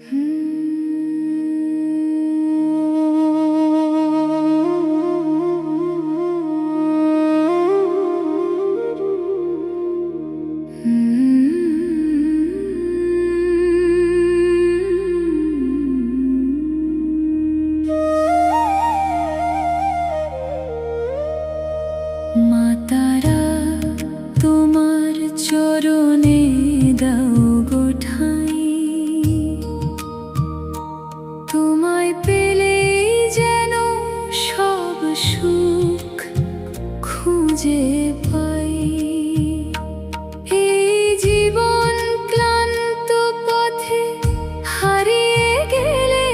মা তারা তোমার চরণে দাও গো ঠাঁই, তোমায় পেলে যেন সব সুখ খুঁজে পাই। এই জীবন ক্লান্ত পথে হারিয়ে গেলে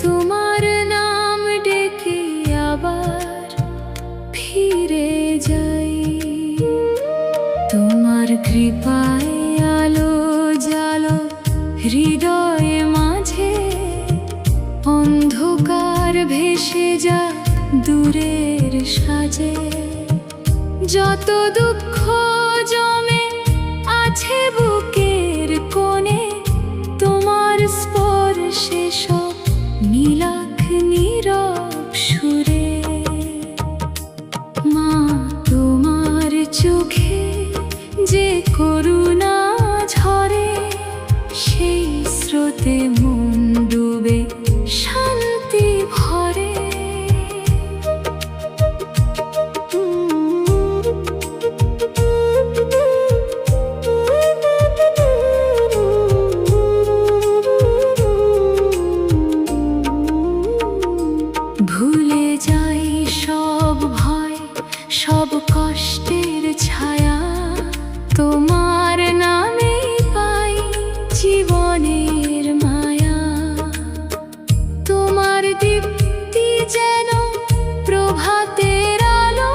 তোমার নাম ডেকে আবার ফিরে যাই। তোমার কৃপায় আলো জালো হৃদয়ে মাঝে, অন্ধকার ভেসে যা দূরের সাজে। যত দুঃখ জমে আছে বুকের কোণে, তোমার স্পর্শে সব নীলাখ নীরব সুরে। মা তোমার চোখে যে করুণা ঝরে, সেই স্রোতে মন ডুবে শান্তি ভরে। ভুলে যাই সব ভয়, সব কষ্টের ছায়া, তোমার নামে পাই জীবনের মায়া। তোমার দীপ্তি যেন প্রভাতের আলো,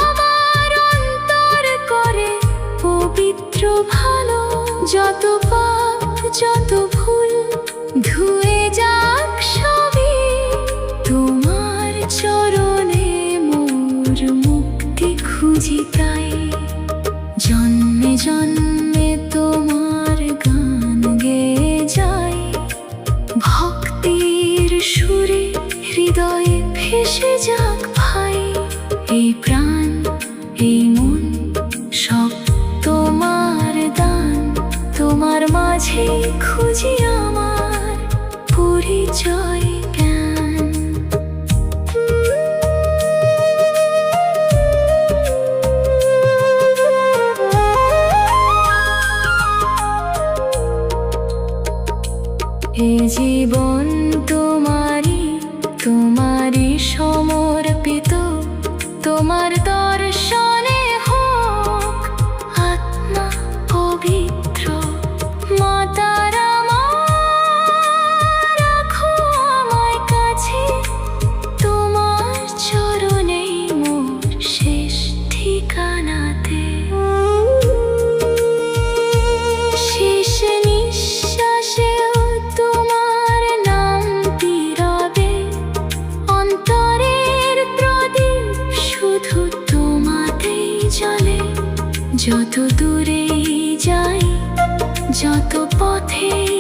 আমার অন্তর করে পবিত্র ভালো। যত পাপ যত ভুল ধুয়ে যাক সবই, তোমার চরণে মোর মুক্তি খুঁজি তাই। জন্মে জন্মে তোমার গান গেয়ে যাই, ভক্তির সুরে হৃদয়ে ভেসে যাক ভাই। এই প্রাণ এই মন সব তোমার দান, তোমার মাঝে খুঁজি আমার পরিচয় জ্ঞান। এ জীবন তোমারই, তোমারই সমর্পিত। তোমার দর্শনে হোক আত্মা পবিত্র। মা তারা মা, রাখো আমায় কাছে, তোমার চরণেই মোর শেষ ঠিকানাতে। শেষ নিঃশ্বাসেও তোমার নামটি রবে, অন্তরের প্রদীপ শুধু তোমাতেই জ্বলে। যত দূরেই যাই, যত পথেই